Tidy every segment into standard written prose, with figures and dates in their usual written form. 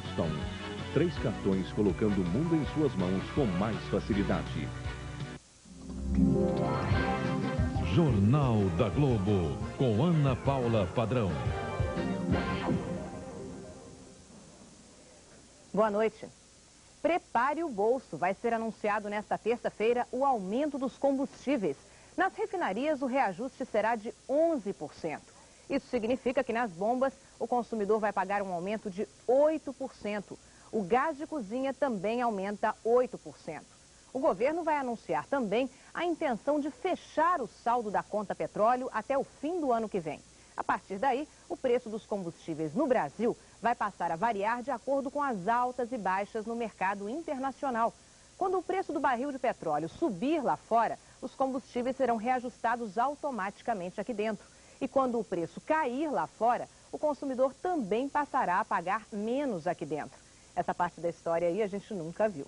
Boston. 3 cartões colocando o mundo em suas mãos com mais facilidade. Jornal da Globo, com Ana Paula Padrão. Boa noite. Prepare o bolso. Vai ser anunciado nesta terça-feira o aumento dos combustíveis. Nas refinarias, o reajuste será de 11%. Isso significa que nas bombas, o consumidor vai pagar um aumento de 8%. O gás de cozinha também aumenta 8%. O governo vai anunciar também a intenção de fechar o saldo da conta petróleo até o fim do ano que vem. A partir daí, o preço dos combustíveis no Brasil vai passar a variar de acordo com as altas e baixas no mercado internacional. Quando o preço do barril de petróleo subir lá fora, os combustíveis serão reajustados automaticamente aqui dentro. E quando o preço cair lá fora, o consumidor também passará a pagar menos aqui dentro. Essa parte da história aí a gente nunca viu.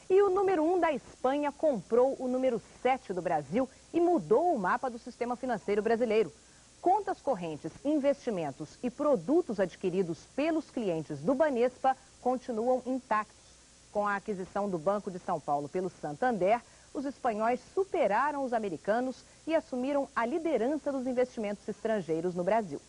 E o número 1 da Espanha comprou o número 7 do Brasil e mudou o mapa do sistema financeiro brasileiro. Contas correntes, investimentos e produtos adquiridos pelos clientes do Banespa continuam intactos. Com a aquisição do Banco de São Paulo pelo Santander, os espanhóis superaram os americanos e assumiram a liderança dos investimentos estrangeiros no Brasil.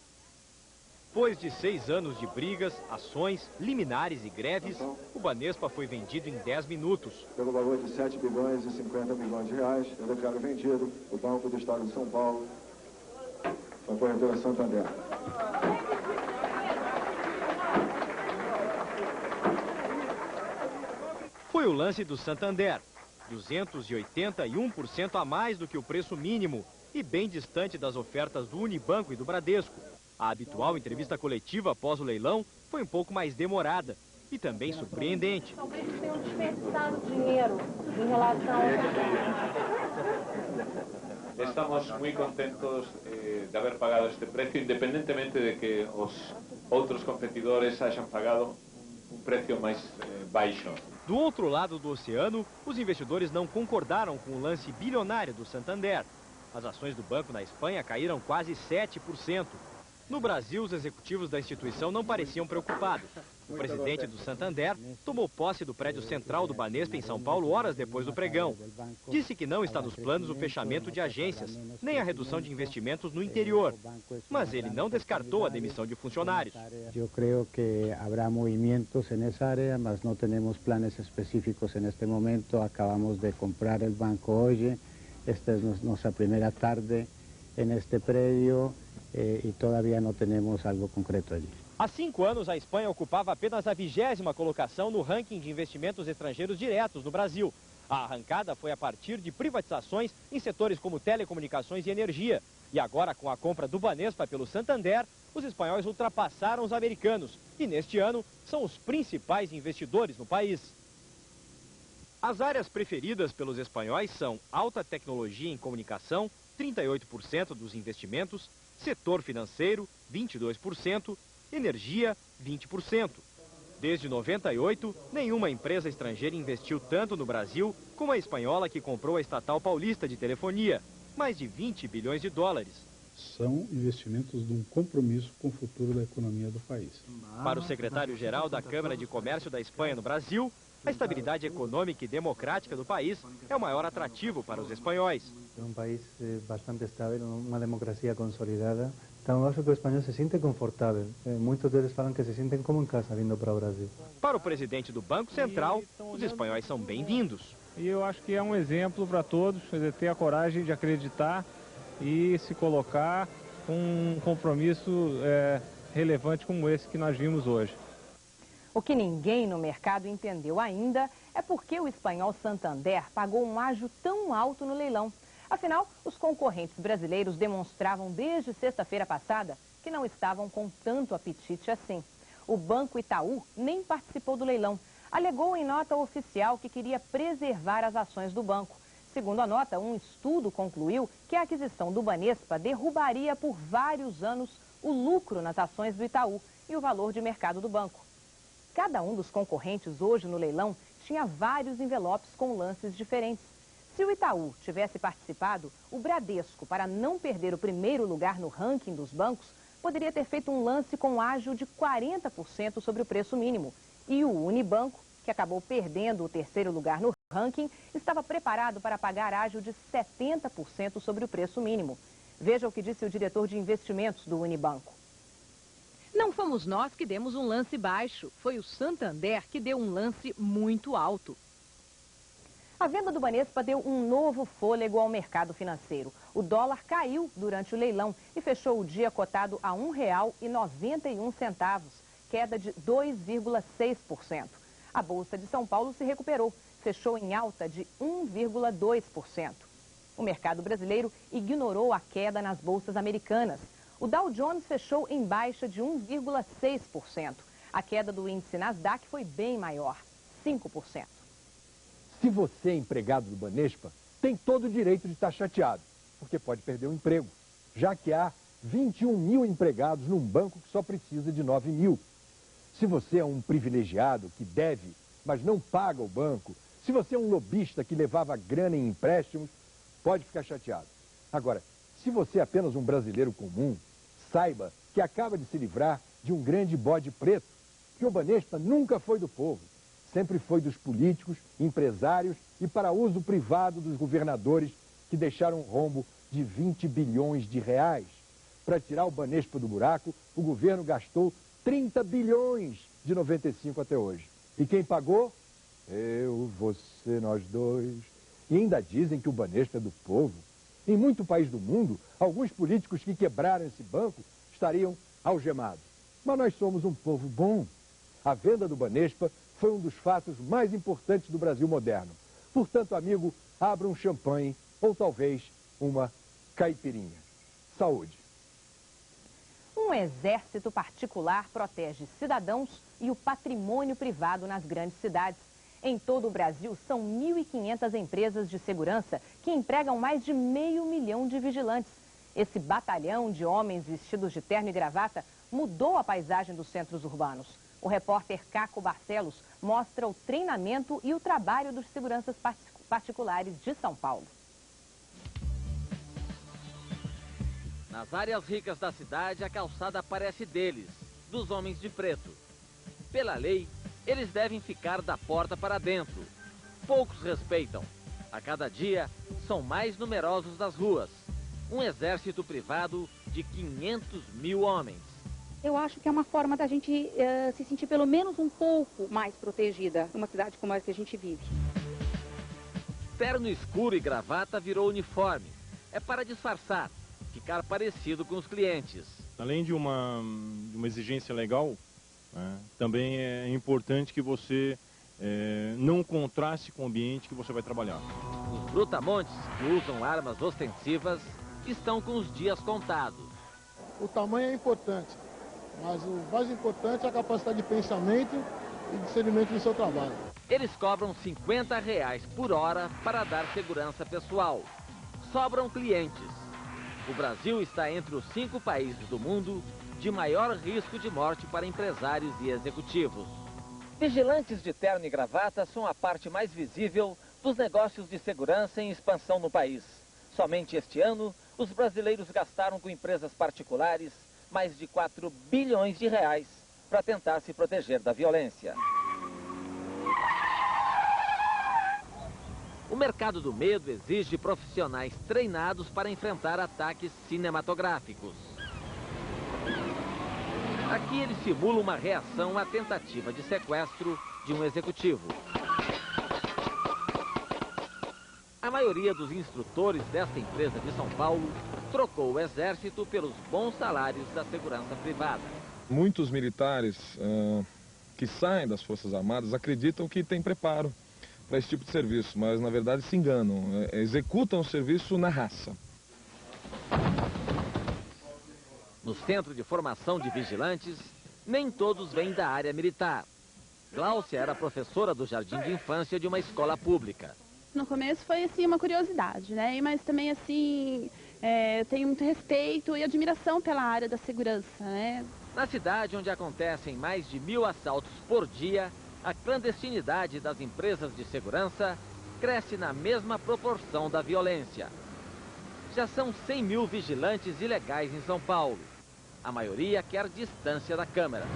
Depois de 6 anos de brigas, ações, liminares e greves, o Banespa foi vendido em 10 minutos. Pelo valor de 7 bilhões e 50 milhões de reais, eu declaro vendido o Banco do Estado de São Paulo, a corretora Santander. Foi o lance do Santander, 281% a mais do que o preço mínimo e bem distante das ofertas do Unibanco e do Bradesco. A habitual entrevista coletiva após o leilão foi um pouco mais demorada e também surpreendente. Talvez tenham desperdiçado dinheiro em relação ao... Estamos muy contentos de haber pagado este precio, independentemente de que os outros competidores hayan pagado um preço mais baixo. Do outro lado do oceano, os investidores não concordaram com o lance bilionário do Santander. As ações do banco na Espanha caíram quase 7%. No Brasil, os executivos da instituição não pareciam preocupados. O presidente do Santander tomou posse do prédio central do Banespa em São Paulo horas depois do pregão. Disse que não está nos planos o fechamento de agências, nem a redução de investimentos no interior. Mas ele não descartou a demissão de funcionários. Eu creio que haverá movimentos nessa área, mas não temos planos específicos neste momento. Acabamos de comprar o banco hoje. Esta é nossa primeira tarde neste prédio. E todavía não temos algo concreto ali. Há 5 anos, a Espanha ocupava apenas a 20ª colocação no ranking de investimentos estrangeiros diretos no Brasil. A arrancada foi a partir de privatizações em setores como telecomunicações e energia. E agora, com a compra do Banespa pelo Santander, os espanhóis ultrapassaram os americanos e, neste ano, são os principais investidores no país. As áreas preferidas pelos espanhóis são alta tecnologia em comunicação, 38% dos investimentos, setor financeiro, 22%, energia, 20%. Desde 98, nenhuma empresa estrangeira investiu tanto no Brasil como a espanhola que comprou a estatal paulista de telefonia, mais de 20 bilhões de dólares. São investimentos de um compromisso com o futuro da economia do país. Para o secretário-geral da Câmara de Comércio da Espanha no Brasil, a estabilidade econômica e democrática do país é o maior atrativo para os espanhóis. É um país bastante estável, uma democracia consolidada. Então, eu acho que o espanhol se sente confortável. Muitos deles falam que se sentem como em casa vindo para o Brasil. Para o presidente do Banco Central, os espanhóis são bem-vindos. E eu acho que é um exemplo para todos, ter a coragem de acreditar e se colocar com um compromisso relevante como esse que nós vimos hoje. O que ninguém no mercado entendeu ainda é por que o espanhol Santander pagou um ágio tão alto no leilão. Afinal, os concorrentes brasileiros demonstravam desde sexta-feira passada que não estavam com tanto apetite assim. O Banco Itaú nem participou do leilão. Alegou em nota oficial que queria preservar as ações do banco. Segundo a nota, um estudo concluiu que a aquisição do Banespa derrubaria por vários anos o lucro nas ações do Itaú e o valor de mercado do banco. Cada um dos concorrentes hoje no leilão tinha vários envelopes com lances diferentes. Se o Itaú tivesse participado, o Bradesco, para não perder o primeiro lugar no ranking dos bancos, poderia ter feito um lance com ágio de 40% sobre o preço mínimo. E o Unibanco, que acabou perdendo o terceiro lugar no ranking, estava preparado para pagar ágio de 70% sobre o preço mínimo. Veja o que disse o diretor de investimentos do Unibanco. Não fomos nós que demos um lance baixo, foi o Santander que deu um lance muito alto. A venda do Banespa deu um novo fôlego ao mercado financeiro. O dólar caiu durante o leilão e fechou o dia cotado a R$ 1,91, queda de 2,6%. A Bolsa de São Paulo se recuperou, fechou em alta de 1,2%. O mercado brasileiro ignorou a queda nas bolsas americanas. O Dow Jones fechou em baixa de 1,6%. A queda do índice Nasdaq foi bem maior, 5%. Se você é empregado do Banespa, tem todo o direito de estar chateado, porque pode perder o emprego, já que há 21 mil empregados num banco que só precisa de 9 mil. Se você é um privilegiado que deve, mas não paga o banco, se você é um lobista que levava grana em empréstimos, pode ficar chateado. Agora, se você é apenas um brasileiro comum, saiba que acaba de se livrar de um grande bode preto, que o Banespa nunca foi do povo, sempre foi dos políticos, empresários e para uso privado dos governadores que deixaram um rombo de 20 bilhões de reais. Para tirar o Banespa do buraco, o governo gastou 30 bilhões de 95 até hoje. E quem pagou? Eu, você, nós dois. E ainda dizem que o Banespa é do povo. Em muito país do mundo, alguns políticos que quebraram esse banco estariam algemados. Mas nós somos um povo bom. A venda do Banespa foi um dos fatos mais importantes do Brasil moderno. Portanto, amigo, abra um champanhe ou talvez uma caipirinha. Saúde. Um exército particular protege cidadãos e o patrimônio privado nas grandes cidades. Em todo o Brasil, são 1.500 empresas de segurança que empregam mais de 500 mil de vigilantes. Esse batalhão de homens vestidos de terno e gravata mudou a paisagem dos centros urbanos. O repórter Caco Barcelos mostra o treinamento e o trabalho dos seguranças particulares de São Paulo. Nas áreas ricas da cidade, a calçada parece deles, dos homens de preto. Pela lei, eles devem ficar da porta para dentro. Poucos respeitam. A cada dia, são mais numerosos nas ruas. Um exército privado de 500 mil homens. Eu acho que é uma forma da gente se sentir pelo menos um pouco mais protegida numa cidade como a que a gente vive. Terno escuro e gravata virou uniforme. É para disfarçar, ficar parecido com os clientes. Além de uma exigência legal, né, também é importante que você não contraste com o ambiente que você vai trabalhar. Os brutamontes, que usam armas ostensivas, estão com os dias contados. O tamanho é importante, mas o mais importante é a capacidade de pensamento e discernimento do seu trabalho. Eles cobram R$50 por hora para dar segurança pessoal. Sobram clientes. O Brasil está entre os 5 países do mundo de maior risco de morte para empresários e executivos. Vigilantes de terno e gravata são a parte mais visível dos negócios de segurança em expansão no país. Somente este ano, os brasileiros gastaram com empresas particulares mais de 4 bilhões de reais para tentar se proteger da violência. O mercado do medo exige profissionais treinados para enfrentar ataques cinematográficos. Aqui eles simulam uma reação à tentativa de sequestro de um executivo. A maioria dos instrutores desta empresa de São Paulo trocou o exército pelos bons salários da segurança privada. Muitos militares que saem das Forças Armadas acreditam que têm preparo para esse tipo de serviço, mas na verdade se enganam, executam o serviço na raça. No Centro de Formação de Vigilantes, nem todos vêm da área militar. Gláucia era professora do jardim de infância de uma escola pública. No começo foi assim uma curiosidade, né? Mas também assim, tenho muito respeito e admiração pela área da segurança, né? Na cidade onde acontecem mais de 1000 assaltos por dia, a clandestinidade das empresas de segurança cresce na mesma proporção da violência. Já são 100 mil vigilantes ilegais em São Paulo. A maioria quer distância da câmera.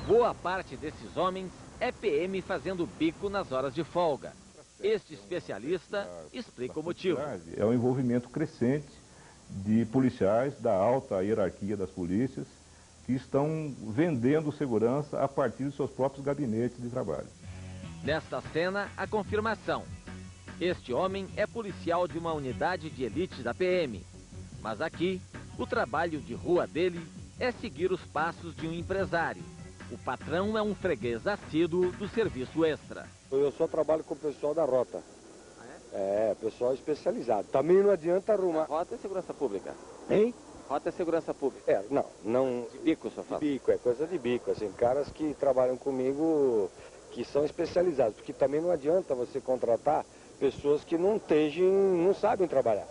Boa parte desses homens é PM fazendo bico nas horas de folga. Este especialista explica o motivo. É o envolvimento crescente de policiais da alta hierarquia das polícias que estão vendendo segurança a partir de seus próprios gabinetes de trabalho. Nesta cena, a confirmação. Este homem é policial de uma unidade de elite da PM. Mas aqui, o trabalho de rua dele é seguir os passos de um empresário. O patrão é um freguês assíduo do serviço extra. Eu só trabalho com o pessoal da rota. Pessoal especializado. Também não adianta arrumar. Rota é segurança pública? Hein? Rota é segurança pública? Não. De bico, só fala? De bico, é coisa de bico. Assim, caras que trabalham comigo, que são especializados. Porque também não adianta você contratar pessoas que não sabem trabalhar.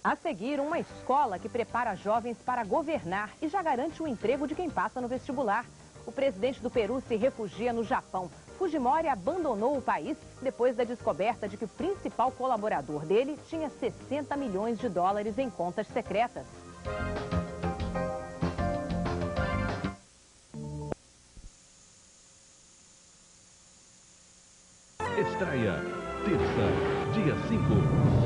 A seguir, uma escola que prepara jovens para governar e já garante o emprego de quem passa no vestibular. O presidente do Peru se refugia no Japão. Fujimori abandonou o país depois da descoberta de que o principal colaborador dele tinha 60 milhões de dólares em contas secretas. Estreia, terça, dia 5.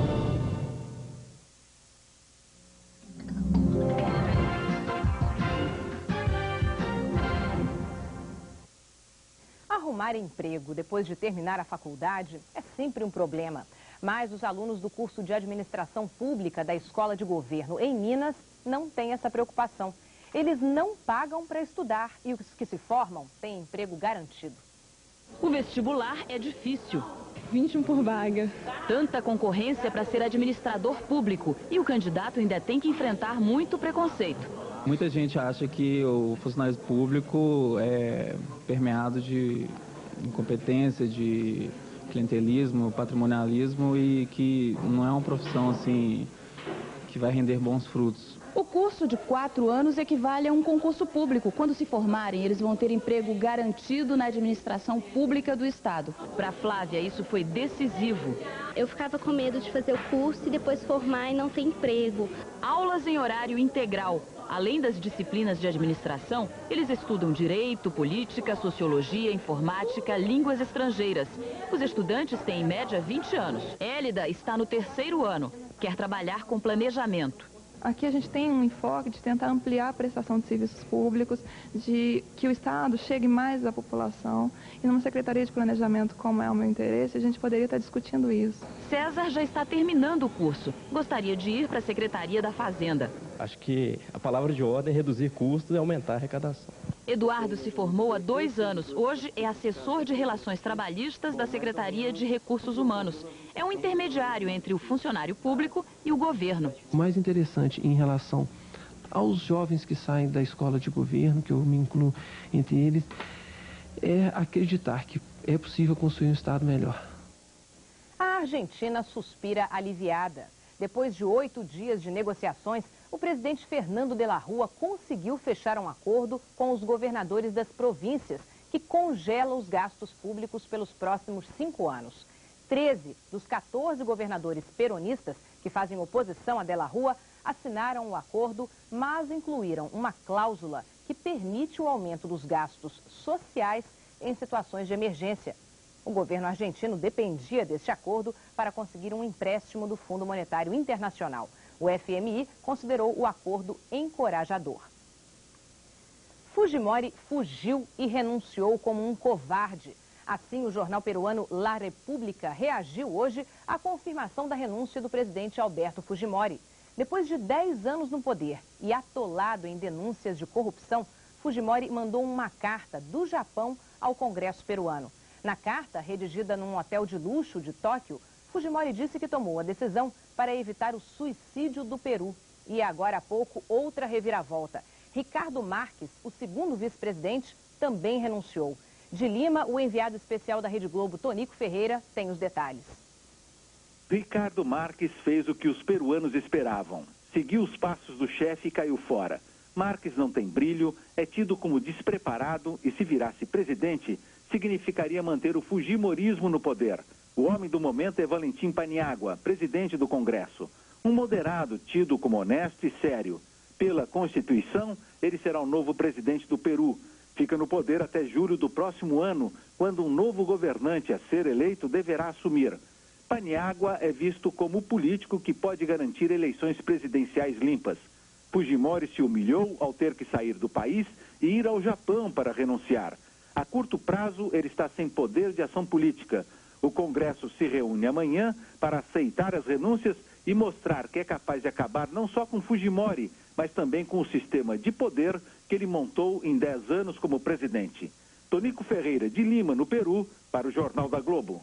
Arrumar emprego depois de terminar a faculdade é sempre um problema. Mas os alunos do curso de Administração Pública da Escola de Governo em Minas não têm essa preocupação. Eles não pagam para estudar e os que se formam têm emprego garantido. O vestibular é difícil. 21 por vaga. Tanta concorrência para ser administrador público e o candidato ainda tem que enfrentar muito preconceito. Muita gente acha que o funcionário público é permeado de incompetência, de clientelismo, patrimonialismo e que não é uma profissão assim que vai render bons frutos. O curso de 4 anos equivale a um concurso público. Quando se formarem, eles vão ter emprego garantido na administração pública do Estado. Para Flávia, isso foi decisivo. Eu ficava com medo de fazer o curso e depois formar e não ter emprego. Aulas em horário integral. Além das disciplinas de administração, eles estudam direito, política, sociologia, informática, línguas estrangeiras. Os estudantes têm em média 20 anos. Hélida está no 3º ano. Quer trabalhar com planejamento. Aqui a gente tem um enfoque de tentar ampliar a prestação de serviços públicos, de que o Estado chegue mais à população. E numa Secretaria de Planejamento, como é o meu interesse, a gente poderia estar discutindo isso. César já está terminando o curso. Gostaria de ir para a Secretaria da Fazenda. Acho que a palavra de ordem é reduzir custos e aumentar a arrecadação. Eduardo se formou há 2 anos. Hoje é assessor de Relações Trabalhistas da Secretaria de Recursos Humanos. É um intermediário entre o funcionário público e o governo. O mais interessante em relação aos jovens que saem da escola de governo, que eu me incluo entre eles, é acreditar que é possível construir um Estado melhor. A Argentina suspira aliviada. Depois de 8 dias de negociações, o presidente Fernando de la Rúa conseguiu fechar um acordo com os governadores das províncias, que congela os gastos públicos pelos próximos 5 anos. 13 dos 14 governadores peronistas que fazem oposição a de la Rúa assinaram o acordo, mas incluíram uma cláusula que permite o aumento dos gastos sociais em situações de emergência. O governo argentino dependia deste acordo para conseguir um empréstimo do Fundo Monetário Internacional. O FMI considerou o acordo encorajador. Fujimori fugiu e renunciou como um covarde. Assim, o jornal peruano La República reagiu hoje à confirmação da renúncia do presidente Alberto Fujimori. Depois de 10 anos no poder e atolado em denúncias de corrupção, Fujimori mandou uma carta do Japão ao Congresso peruano. Na carta, redigida num hotel de luxo de Tóquio, Fujimori disse que tomou a decisão para evitar o suicídio do Peru. E agora há pouco, outra reviravolta. Ricardo Marques, o segundo vice-presidente, também renunciou. De Lima, o enviado especial da Rede Globo, Tonico Ferreira, tem os detalhes. Ricardo Marques fez o que os peruanos esperavam. Seguiu os passos do chefe e caiu fora. Marques não tem brilho, é tido como despreparado e, se virasse presidente, significaria manter o fujimorismo no poder. O homem do momento é Valentim Paniagua, presidente do Congresso. Um moderado tido como honesto e sério. Pela Constituição, ele será o novo presidente do Peru. Fica no poder até julho do próximo ano, quando um novo governante a ser eleito deverá assumir. Paniagua é visto como o político que pode garantir eleições presidenciais limpas. Fujimori se humilhou ao ter que sair do país e ir ao Japão para renunciar. A curto prazo, ele está sem poder de ação política. O Congresso se reúne amanhã para aceitar as renúncias e mostrar que é capaz de acabar não só com Fujimori, mas também com o sistema de poder que ele montou em 10 anos como presidente. Tonico Ferreira, de Lima, no Peru, para o Jornal da Globo.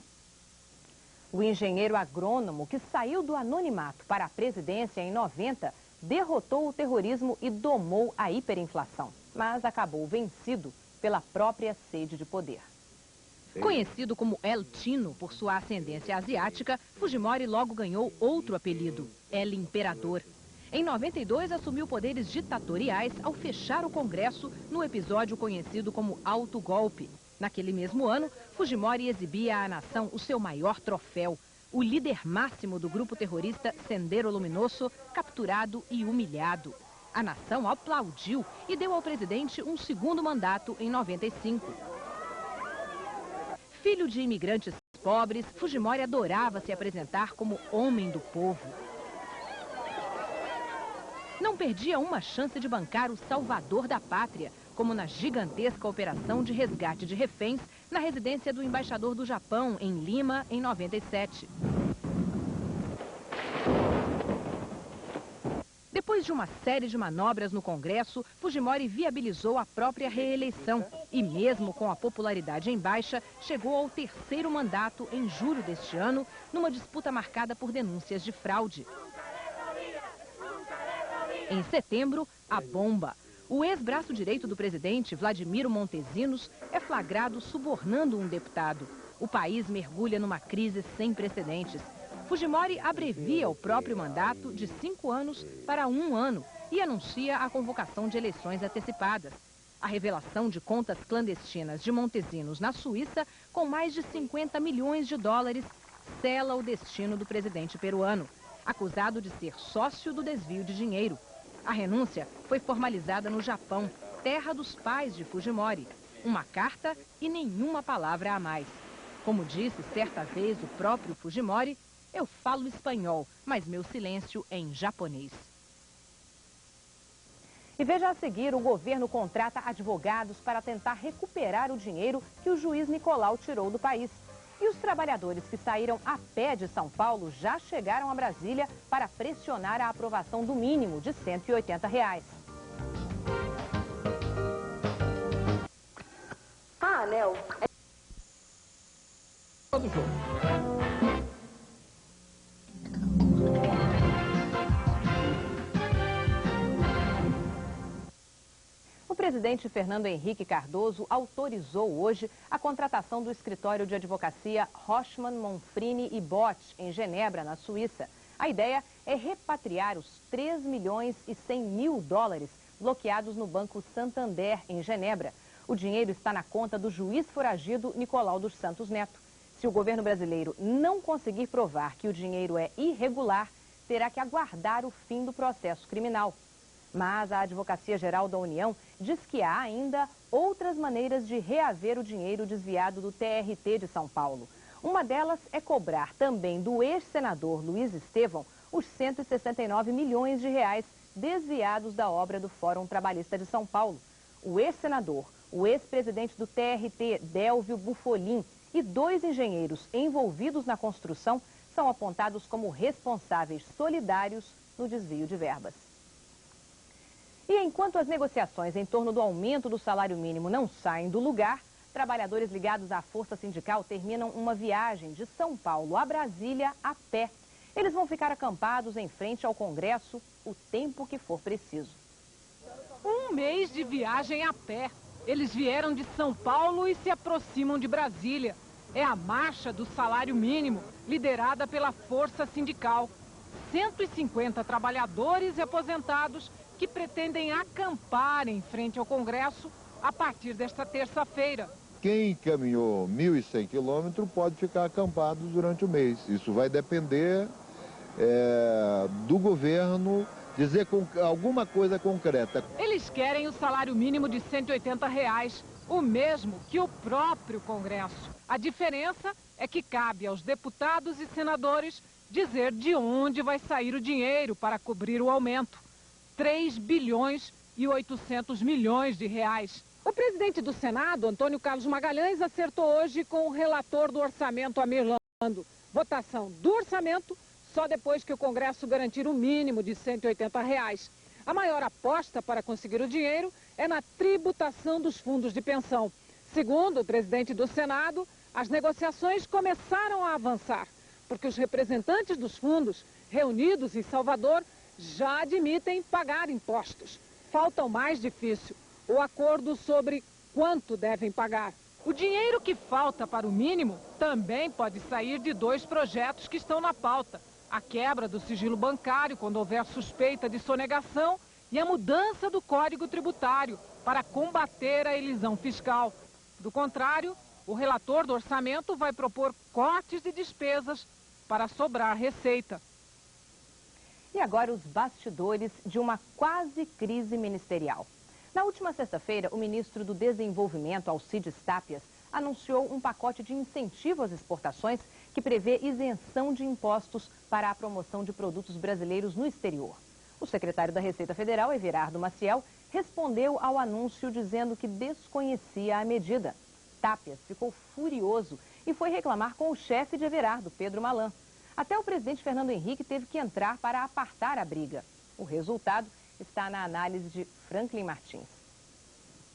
O engenheiro agrônomo que saiu do anonimato para a presidência em 90 derrotou o terrorismo e domou a hiperinflação, mas acabou vencido pela própria sede de poder. Conhecido como El Chino por sua ascendência asiática, Fujimori logo ganhou outro apelido, El Imperador. Em 92, assumiu poderes ditatoriais ao fechar o Congresso no episódio conhecido como Alto Golpe. Naquele mesmo ano, Fujimori exibia à nação o seu maior troféu, o líder máximo do grupo terrorista Sendero Luminoso, capturado e humilhado. A nação aplaudiu e deu ao presidente um segundo mandato em 95. Filho de imigrantes pobres, Fujimori adorava se apresentar como homem do povo. Não perdia uma chance de bancar o salvador da pátria, como na gigantesca operação de resgate de reféns na residência do embaixador do Japão, em Lima, em 97. Depois de uma série de manobras no Congresso, Fujimori viabilizou a própria reeleição e, mesmo com a popularidade em baixa, chegou ao terceiro mandato em julho deste ano, numa disputa marcada por denúncias de fraude. Em setembro, a bomba. O ex-braço direito do presidente, Vladimiro Montesinos, é flagrado subornando um deputado. O país mergulha numa crise sem precedentes. Fujimori abrevia o próprio mandato de 5 anos para 1 ano e anuncia a convocação de eleições antecipadas. A revelação de contas clandestinas de Montesinos na Suíça, com mais de 50 milhões de dólares, sela o destino do presidente peruano, acusado de ser sócio do desvio de dinheiro. A renúncia foi formalizada no Japão, terra dos pais de Fujimori. Uma carta e nenhuma palavra a mais. Como disse certa vez o próprio Fujimori, eu falo espanhol, mas meu silêncio é em japonês. E veja a seguir, o governo contrata advogados para tentar recuperar o dinheiro que o juiz Nicolau tirou do país. E os trabalhadores que saíram a pé de São Paulo já chegaram a Brasília para pressionar a aprovação do mínimo de R$ 180. A ANEEL Todo jogo. O presidente Fernando Henrique Cardoso autorizou hoje a contratação do escritório de advocacia Rochman, Monfrini e Bott, em Genebra, na Suíça. A ideia é repatriar os 3 milhões e 100 mil dólares bloqueados no Banco Santander, em Genebra. O dinheiro está na conta do juiz foragido Nicolau dos Santos Neto. Se o governo brasileiro não conseguir provar que o dinheiro é irregular, terá que aguardar o fim do processo criminal. Mas a Advocacia Geral da União diz que há ainda outras maneiras de reaver o dinheiro desviado do TRT de São Paulo. Uma delas é cobrar também do ex-senador Luiz Estevão os 169 milhões de reais desviados da obra do Fórum Trabalhista de São Paulo. O ex-senador, o ex-presidente do TRT, Délvio Bufolin, e 2 engenheiros envolvidos na construção são apontados como responsáveis solidários no desvio de verbas. E enquanto as negociações em torno do aumento do salário mínimo não saem do lugar, trabalhadores ligados à força sindical terminam uma viagem de São Paulo a Brasília a pé. Eles vão ficar acampados em frente ao Congresso o tempo que for preciso. 1 mês de viagem a pé. Eles vieram de São Paulo e se aproximam de Brasília. É a marcha do salário mínimo, liderada pela força sindical. 150 trabalhadores e aposentados que pretendem acampar em frente ao Congresso a partir desta terça-feira. Quem caminhou 1.100 quilômetros pode ficar acampado durante o mês. Isso vai depender do governo dizer alguma coisa concreta. Eles querem o salário mínimo de R$ 180, o mesmo que o próprio Congresso. A diferença é que cabe aos deputados e senadores dizer de onde vai sair o dinheiro para cobrir o aumento. 3 bilhões e 800 milhões de reais. O presidente do Senado, Antônio Carlos Magalhães, acertou hoje com o relator do orçamento, Amir Lando. Votação do orçamento só depois que o Congresso garantir o mínimo de R$ 180. A maior aposta para conseguir o dinheiro é na tributação dos fundos de pensão. Segundo o presidente do Senado, as negociações começaram a avançar, porque os representantes dos fundos, reunidos em Salvador, já admitem pagar impostos. Falta o mais difícil, o acordo sobre quanto devem pagar. O dinheiro que falta para o mínimo também pode sair de 2 projetos que estão na pauta. A quebra do sigilo bancário quando houver suspeita de sonegação e a mudança do Código Tributário para combater a elisão fiscal. Do contrário, o relator do orçamento vai propor cortes de despesas para sobrar receita. E agora os bastidores de uma quase crise ministerial. Na última sexta-feira, o ministro do Desenvolvimento, Alcides Tápias, anunciou um pacote de incentivo às exportações que prevê isenção de impostos para a promoção de produtos brasileiros no exterior. O secretário da Receita Federal, Everardo Maciel, respondeu ao anúncio dizendo que desconhecia a medida. Tápias ficou furioso e foi reclamar com o chefe de Everardo, Pedro Malan. Até o presidente Fernando Henrique teve que entrar para apartar a briga. O resultado está na análise de Franklin Martins.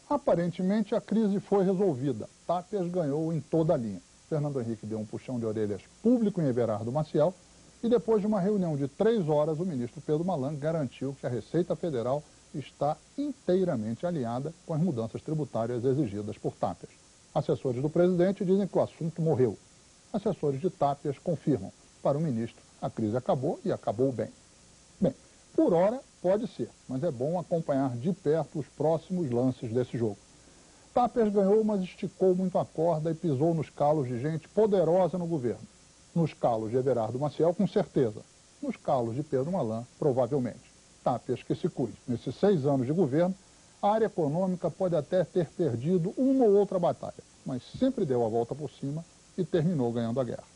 Aparentemente, a crise foi resolvida. Tápias ganhou em toda a linha. Fernando Henrique deu um puxão de orelhas público em Everardo Maciel e depois de uma reunião de 3 horas, o ministro Pedro Malan garantiu que a Receita Federal está inteiramente alinhada com as mudanças tributárias exigidas por Tápias. Assessores do presidente dizem que o assunto morreu. Assessores de Tápias confirmam. Para o ministro, a crise acabou e acabou bem. Bem, por hora pode ser, mas é bom acompanhar de perto os próximos lances desse jogo. Tápias ganhou, mas esticou muito a corda e pisou nos calos de gente poderosa no governo. Nos calos de Everardo Maciel, com certeza. Nos calos de Pedro Malan, provavelmente. Tápias que se cuide. Nesses 6 anos de governo, a área econômica pode até ter perdido uma ou outra batalha, mas sempre deu a volta por cima e terminou ganhando a guerra.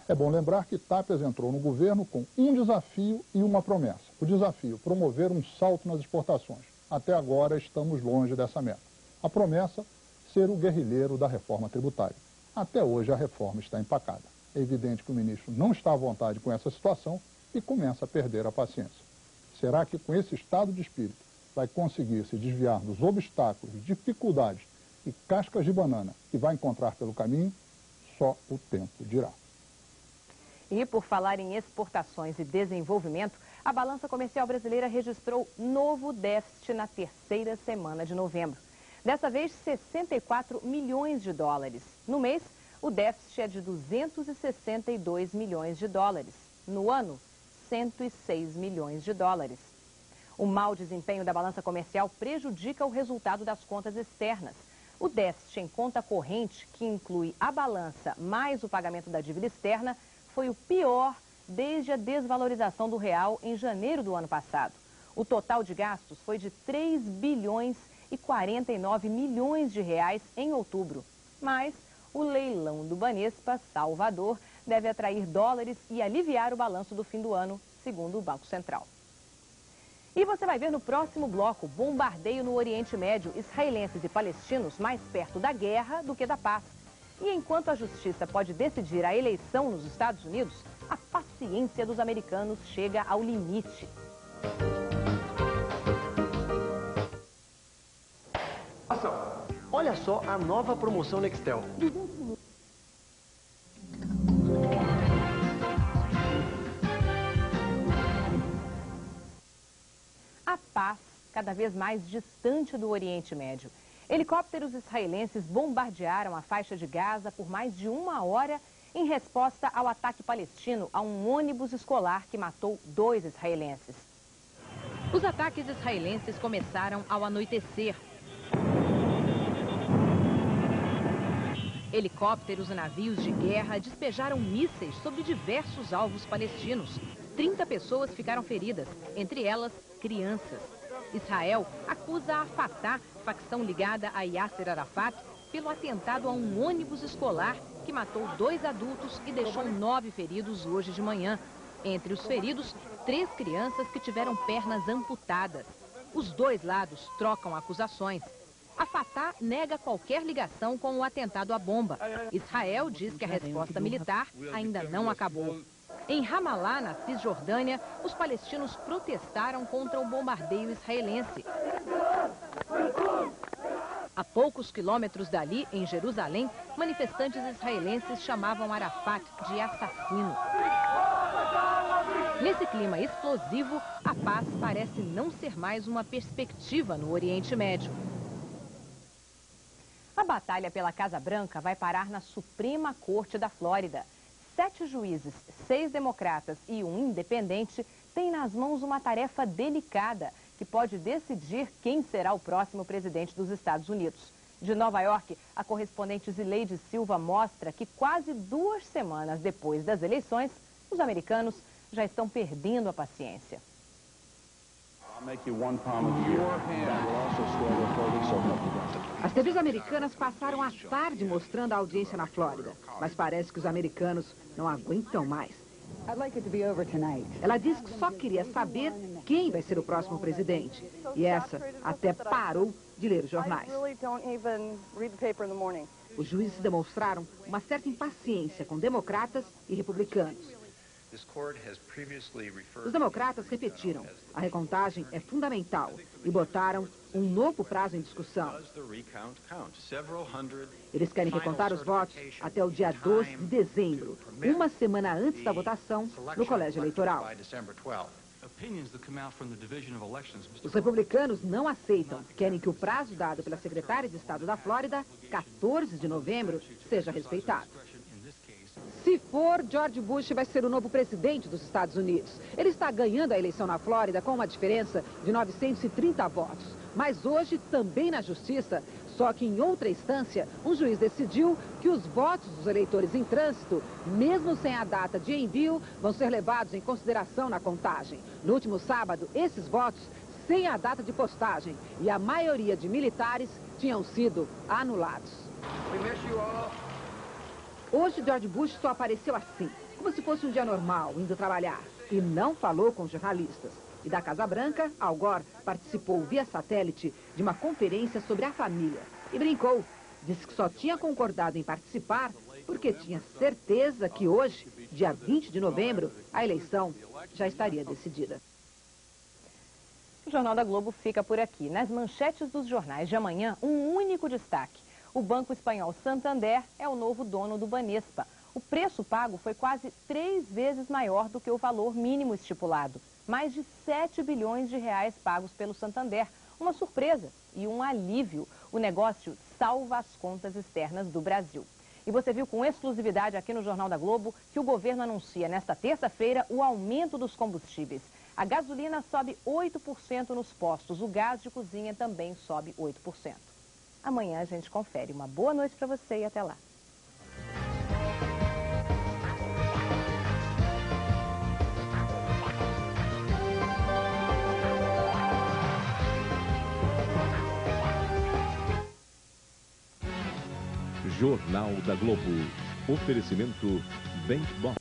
É bom lembrar que Tápias entrou no governo com um desafio e uma promessa. O desafio, promover um salto nas exportações. Até agora estamos longe dessa meta. A promessa, ser o guerrilheiro da reforma tributária. Até hoje a reforma está empacada. É evidente que o ministro não está à vontade com essa situação e começa a perder a paciência. Será que com esse estado de espírito vai conseguir se desviar dos obstáculos, dificuldades e cascas de banana que vai encontrar pelo caminho? Só o tempo dirá. E por falar em exportações e desenvolvimento, a balança comercial brasileira registrou novo déficit na terceira semana de novembro. Dessa vez, 64 milhões de dólares. No mês, o déficit é de 262 milhões de dólares. No ano, 106 milhões de dólares. O mau desempenho da balança comercial prejudica o resultado das contas externas. O déficit em conta corrente, que inclui a balança mais o pagamento da dívida externa, foi o pior desde a desvalorização do real em janeiro do ano passado. O total de gastos foi de 3 bilhões e 49 milhões de reais em outubro. Mas o leilão do Banespa, Salvador, deve atrair dólares e aliviar o balanço do fim do ano, segundo o Banco Central. E você vai ver no próximo bloco bombardeio no Oriente Médio, israelenses e palestinos mais perto da guerra do que da paz. E enquanto a justiça pode decidir a eleição nos Estados Unidos, a paciência dos americanos chega ao limite. Olha só a nova promoção Nextel. A paz cada vez mais distante do Oriente Médio. Helicópteros israelenses bombardearam a faixa de Gaza por mais de 1 hora em resposta ao ataque palestino a um ônibus escolar que matou 2 israelenses. Os ataques israelenses começaram ao anoitecer. Helicópteros e navios de guerra despejaram mísseis sobre diversos alvos palestinos. 30 pessoas ficaram feridas, entre elas crianças. Israel acusa a Fatah, facção ligada a Yasser Arafat, pelo atentado a um ônibus escolar que matou 2 adultos e deixou 9 feridos hoje de manhã. Entre os feridos, 3 crianças que tiveram pernas amputadas. Os dois lados trocam acusações. A Fatah nega qualquer ligação com o atentado à bomba. Israel diz que a resposta militar ainda não acabou. Em Ramallah, na Cisjordânia, os palestinos protestaram contra o bombardeio israelense. A poucos quilômetros dali, em Jerusalém, manifestantes israelenses chamavam Arafat de assassino. Nesse clima explosivo, a paz parece não ser mais uma perspectiva no Oriente Médio. A batalha pela Casa Branca vai parar na Suprema Corte da Flórida. 7 juízes, 6 democratas e 1 independente têm nas mãos uma tarefa delicada que pode decidir quem será o próximo presidente dos Estados Unidos. De Nova York, a correspondente Zileide Silva mostra que quase 2 semanas depois das eleições, os americanos já estão perdendo a paciência. As TVs americanas passaram a tarde mostrando a audiência na Flórida, mas parece que os americanos não aguentam mais. Ela disse que só queria saber quem vai ser o próximo presidente. E essa até parou de ler os jornais. Os juízes demonstraram uma certa impaciência com democratas e republicanos. Os democratas repetiram, a recontagem é fundamental e botaram um novo prazo em discussão. Eles querem recontar os votos até o dia 12 de dezembro, uma semana antes da votação no colégio eleitoral. Os republicanos não aceitam, querem que o prazo dado pela secretária de Estado da Flórida, 14 de novembro, seja respeitado. Se for, George Bush vai ser o novo presidente dos Estados Unidos. Ele está ganhando a eleição na Flórida com uma diferença de 930 votos. Mas hoje, também na Justiça, só que em outra instância, um juiz decidiu que os votos dos eleitores em trânsito, mesmo sem a data de envio, vão ser levados em consideração na contagem. No último sábado, esses votos, sem a data de postagem e a maioria de militares, tinham sido anulados. Hoje, George Bush só apareceu assim, como se fosse um dia normal, indo trabalhar. E não falou com jornalistas. E da Casa Branca, Al Gore participou via satélite de uma conferência sobre a família. E brincou. Disse que só tinha concordado em participar porque tinha certeza que hoje, dia 20 de novembro, a eleição já estaria decidida. O Jornal da Globo fica por aqui. Nas manchetes dos jornais de amanhã, um único destaque. O banco espanhol Santander é o novo dono do Banespa. O preço pago foi quase 3 vezes maior do que o valor mínimo estipulado. Mais de 7 bilhões de reais pagos pelo Santander. Uma surpresa e um alívio. O negócio salva as contas externas do Brasil. E você viu com exclusividade aqui no Jornal da Globo que o governo anuncia nesta terça-feira o aumento dos combustíveis. A gasolina sobe 8% nos postos. O gás de cozinha também sobe 8%. Amanhã a gente confere. Uma boa noite para você e até lá. Jornal da Globo. Oferecimento Bankbox.